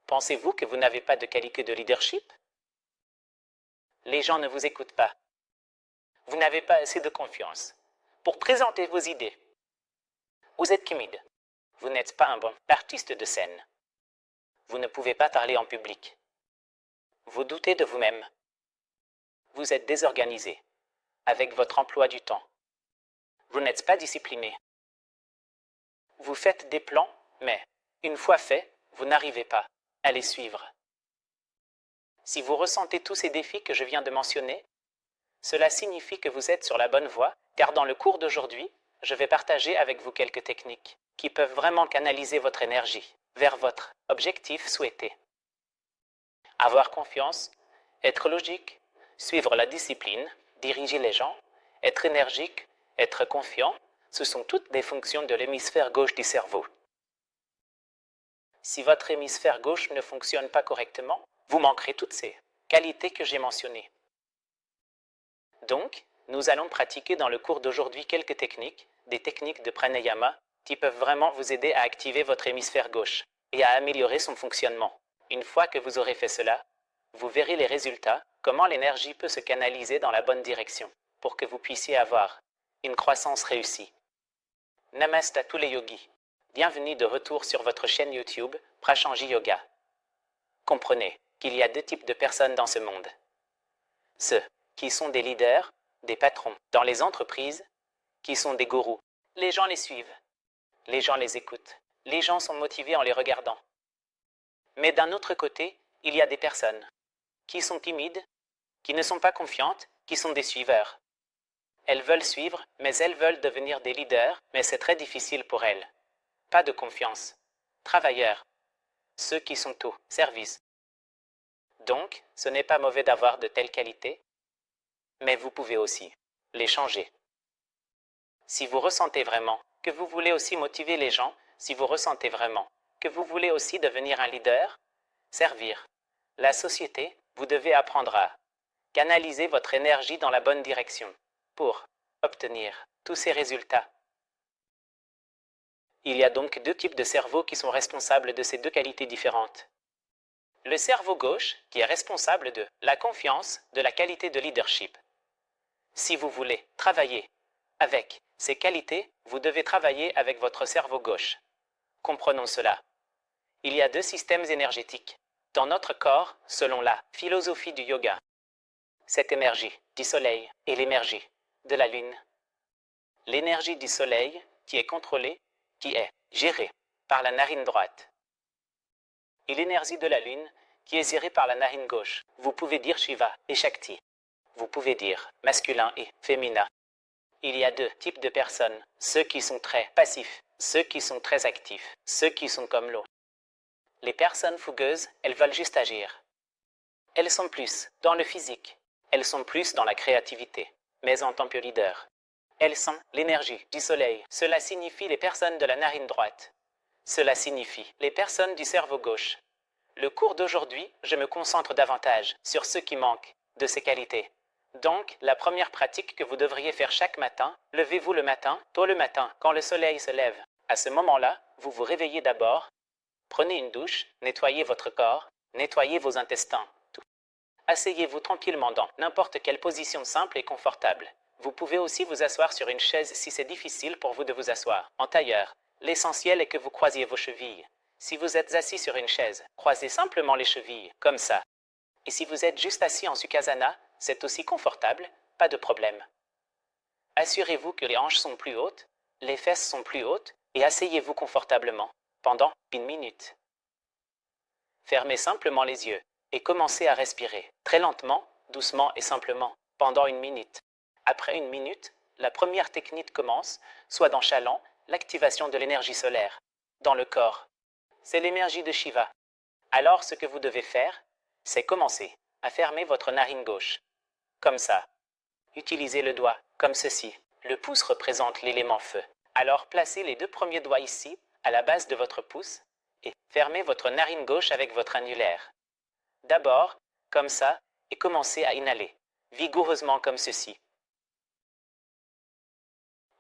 Pensez-vous que vous n'avez pas de qualité de leadership? Les gens ne vous écoutent pas. Vous n'avez pas assez de confiance pour présenter vos idées. Vous êtes timide. Vous n'êtes pas un bon artiste de scène. Vous ne pouvez pas parler en public. Vous doutez de vous-même. Vous êtes désorganisé avec votre emploi du temps. Vous n'êtes pas discipliné. Vous faites des plans, mais, une fois faits, vous n'arrivez pas à les suivre. Si vous ressentez tous ces défis que je viens de mentionner, cela signifie que vous êtes sur la bonne voie, car dans le cours d'aujourd'hui, je vais partager avec vous quelques techniques qui peuvent vraiment canaliser votre énergie vers votre objectif souhaité. Avoir confiance, être logique, suivre la discipline, diriger les gens, être énergique, être confiant, ce sont toutes des fonctions de l'hémisphère gauche du cerveau. Si votre hémisphère gauche ne fonctionne pas correctement, vous manquerez toutes ces qualités que j'ai mentionnées. Donc, nous allons pratiquer dans le cours d'aujourd'hui quelques techniques, des techniques de pranayama, qui peuvent vraiment vous aider à activer votre hémisphère gauche et à améliorer son fonctionnement. Une fois que vous aurez fait cela, vous verrez les résultats, comment l'énergie peut se canaliser dans la bonne direction, pour que vous puissiez avoir une croissance réussie. Namaste à tous les yogis. Bienvenue de retour sur votre chaîne YouTube, Prachanji Yoga. Comprenez qu'il y a deux types de personnes dans ce monde. Ceux qui sont des leaders, des patrons dans les entreprises, qui sont des gourous. Les gens les suivent, les gens les écoutent, les gens sont motivés en les regardant. Mais d'un autre côté, il y a des personnes qui sont timides, qui ne sont pas confiantes, qui sont des suiveurs. Elles veulent suivre, mais elles veulent devenir des leaders, mais c'est très difficile pour elles. Pas de confiance. Travailleurs. Ceux qui sont au service. Donc, ce n'est pas mauvais d'avoir de telles qualités, mais vous pouvez aussi les changer. Si vous ressentez vraiment que vous voulez aussi motiver les gens, si vous ressentez vraiment que vous voulez aussi devenir un leader, servir la société, vous devez apprendre à canaliser votre énergie dans la bonne direction pour obtenir tous ces résultats. Il y a donc deux types de cerveaux qui sont responsables de ces deux qualités différentes. Le cerveau gauche, qui est responsable de la confiance, de la qualité de leadership. Si vous voulez travailler avec ces qualités, vous devez travailler avec votre cerveau gauche. Comprenons cela. Il y a deux systèmes énergétiques dans notre corps selon la philosophie du yoga. Cette énergie du soleil et l'énergie de la lune. L'énergie du soleil qui est contrôlée, qui est gérée par la narine droite. Et l'énergie de la lune qui est gérée par la narine gauche. Vous pouvez dire Shiva et Shakti. Vous pouvez dire masculin et féminin. Il y a deux types de personnes, ceux qui sont très passifs, ceux qui sont très actifs, ceux qui sont comme l'eau. Les personnes fougueuses, elles veulent juste agir. Elles sont plus dans le physique, elles sont plus dans la créativité, mais en tant que leader. Elles sont l'énergie du soleil. Cela signifie les personnes de la narine droite. Cela signifie les personnes du cerveau gauche. Le cours d'aujourd'hui, je me concentre davantage sur ceux qui manquent de ces qualités. Donc, la première pratique que vous devriez faire chaque matin, levez-vous le matin, tôt le matin, quand le soleil se lève. À ce moment-là, vous vous réveillez d'abord, prenez une douche, nettoyez votre corps, nettoyez vos intestins. Tout. Asseyez-vous tranquillement dans n'importe quelle position simple et confortable. Vous pouvez aussi vous asseoir sur une chaise si c'est difficile pour vous de vous asseoir. En tailleur, l'essentiel est que vous croisiez vos chevilles. Si vous êtes assis sur une chaise, croisez simplement les chevilles, comme ça. Et si vous êtes juste assis en Sukhasana, c'est aussi confortable, pas de problème. Assurez-vous que les hanches sont plus hautes, les fesses sont plus hautes, et asseyez-vous confortablement, pendant 1 minute. Fermez simplement les yeux, et commencez à respirer, très lentement, doucement et simplement, pendant 1 minute. Après 1 minute, la première technique commence, soit dans Chalan, l'activation de l'énergie solaire, dans le corps. C'est l'énergie de Shiva. Alors ce que vous devez faire, c'est commencer à fermer votre narine gauche. Comme ça. Utilisez le doigt, comme ceci. Le pouce représente l'élément feu. Alors placez les 2 premiers doigts ici, à la base de votre pouce, et fermez votre narine gauche avec votre annulaire. D'abord, comme ça, et commencez à inhaler, vigoureusement comme ceci.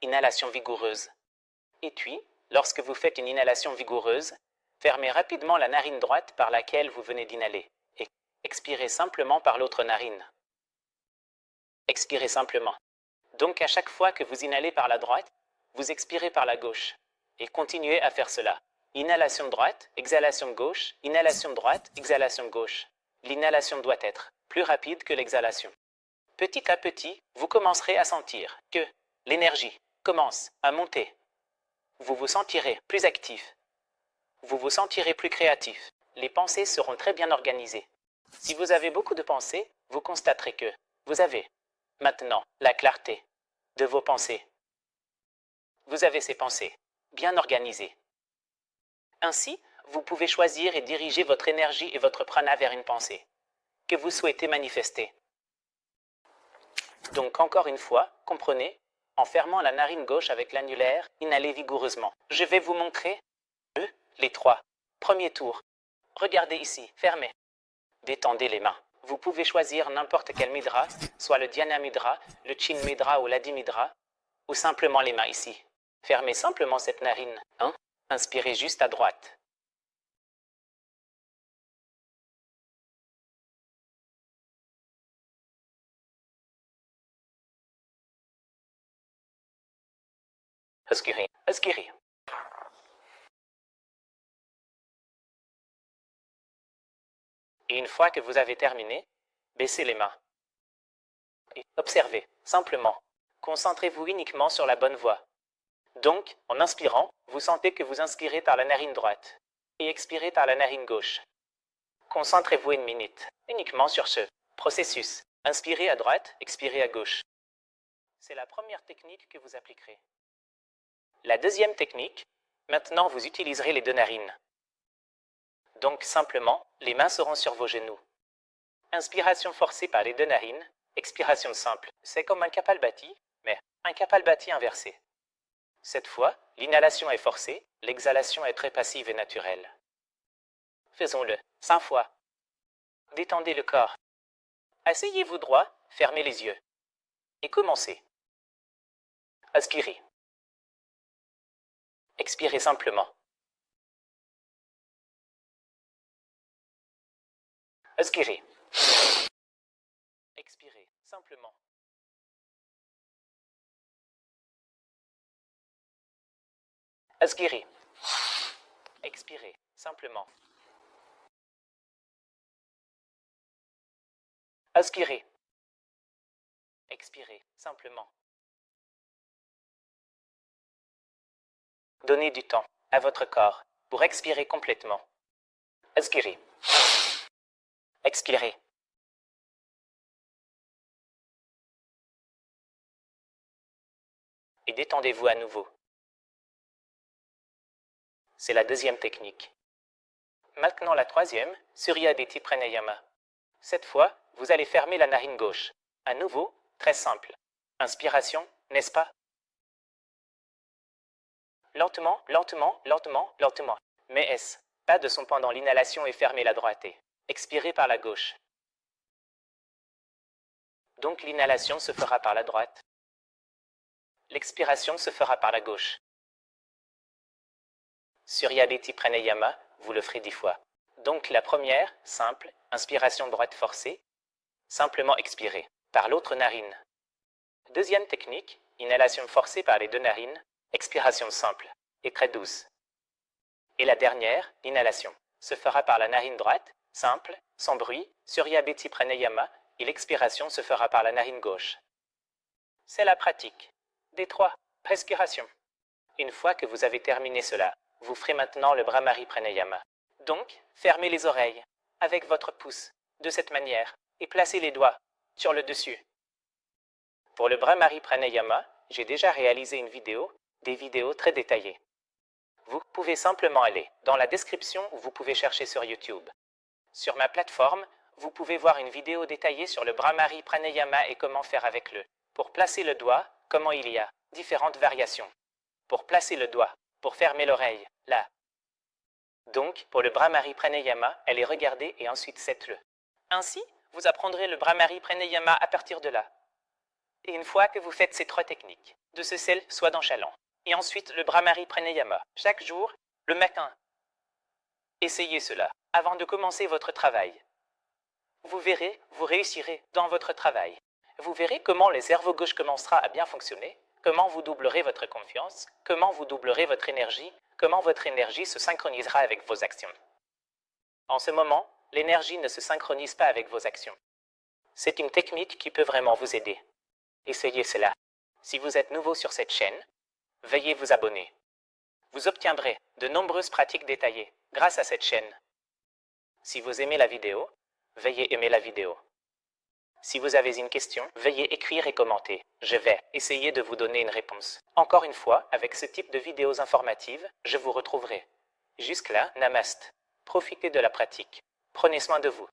Inhalation vigoureuse. Et puis, lorsque vous faites une inhalation vigoureuse, Fermez rapidement la narine droite par laquelle vous venez d'inhaler et expirez simplement par l'autre narine. Expirez simplement. Donc à chaque fois que vous inhalez par la droite, vous expirez par la gauche et continuez à faire cela. Inhalation droite, exhalation gauche, inhalation droite, exhalation gauche. L'inhalation doit être plus rapide que l'exhalation. Petit à petit, vous commencerez à sentir que l'énergie commence à monter. Vous vous sentirez plus actif. Vous vous sentirez plus créatif. Les pensées seront très bien organisées. Si vous avez beaucoup de pensées, vous constaterez que vous avez maintenant la clarté de vos pensées. Vous avez ces pensées bien organisées. Ainsi, vous pouvez choisir et diriger votre énergie et votre prana vers une pensée que vous souhaitez manifester. Donc encore une fois, comprenez, en fermant la narine gauche avec l'annulaire, inhalez vigoureusement. Je vais vous montrer les 3 premiers tours. Regardez ici, fermez. Détendez les mains. Vous pouvez choisir n'importe quel mudra, soit le dhyana mudra, le chin mudra ou l'adi mudra, ou simplement les mains ici. Fermez simplement cette narine. Inspirez juste à droite. Expirez, expirez. Et une fois que vous avez terminé, baissez les mains. Et observez, simplement. Concentrez-vous uniquement sur la bonne voie. Donc, en inspirant, vous sentez que vous inspirez par la narine droite et expirez par la narine gauche. Concentrez-vous une minute, uniquement sur ce processus. Inspirez à droite, expirez à gauche. C'est la première technique que vous appliquerez. La deuxième technique, maintenant vous utiliserez les 2 narines. Donc simplement, les mains seront sur vos genoux. Inspiration forcée par les 2 narines, expiration simple. C'est comme un kapalbhati, mais un kapalbhati inversé. Cette fois, l'inhalation est forcée, l'exhalation est très passive et naturelle. Faisons-le 5 fois. Détendez le corps. Asseyez-vous droit, fermez les yeux. Et commencez. Inspirez. Expirez simplement. Inspirez. Expirez simplement. Inspirez. Expirez simplement. Inspirez. Expirez simplement. Donnez du temps à votre corps pour expirer complètement. Inspirez. Expirez. Et détendez-vous à nouveau. C'est la deuxième technique. Maintenant la troisième, Surya Beti Pranayama. Cette fois, vous allez fermer la narine gauche. À nouveau, très simple. Inspiration, n'est-ce pas? Lentement, lentement, lentement, lentement. Mais est-ce pas de son pendant l'inhalation et fermez la droite. Expirez par la gauche. Donc l'inhalation se fera par la droite. L'expiration se fera par la gauche. Surya Beti Pranayama, vous le ferez 10 fois. Donc la première, simple, inspiration droite forcée, simplement expirez, par l'autre narine. Deuxième technique, inhalation forcée par les 2 narines, expiration simple, et très douce. Et la dernière, l'inhalation, se fera par la narine droite, simple, sans bruit, Surya Beti Pranayama, et l'expiration se fera par la narine gauche. C'est la pratique des 3 respirations. Une fois que vous avez terminé cela, vous ferez maintenant le Bhramari Pranayama. Donc, fermez les oreilles avec votre pouce, de cette manière, et placez les doigts sur le dessus. Pour le Bhramari Pranayama, j'ai déjà réalisé une vidéo, des vidéos très détaillées. Vous pouvez simplement aller dans la description où vous pouvez chercher sur YouTube. Sur ma plateforme, vous pouvez voir une vidéo détaillée sur le Bhramari Pranayama et comment faire avec le. Pour placer le doigt, comment il y a différentes variations. Pour placer le doigt, pour fermer l'oreille, là. Donc, pour le Bhramari Pranayama, allez regarder et ensuite faites-le. Ainsi, vous apprendrez le Bhramari Pranayama à partir de là. Et une fois que vous faites ces 3 techniques, de ce sel soit dans chaland. Et ensuite le Bhramari Pranayama, chaque jour, le matin. Essayez cela avant de commencer votre travail. Vous verrez, vous réussirez dans votre travail. Vous verrez comment le cerveau gauche commencera à bien fonctionner, comment vous doublerez votre confiance, comment vous doublerez votre énergie, comment votre énergie se synchronisera avec vos actions. En ce moment, l'énergie ne se synchronise pas avec vos actions. C'est une technique qui peut vraiment vous aider. Essayez cela. Si vous êtes nouveau sur cette chaîne, veuillez vous abonner. Vous obtiendrez de nombreuses pratiques détaillées grâce à cette chaîne. Si vous aimez la vidéo, veuillez aimer la vidéo. Si vous avez une question, veuillez écrire et commenter. Je vais essayer de vous donner une réponse. Encore une fois, avec ce type de vidéos informatives, je vous retrouverai. Jusque-là, namaste. Profitez de la pratique. Prenez soin de vous.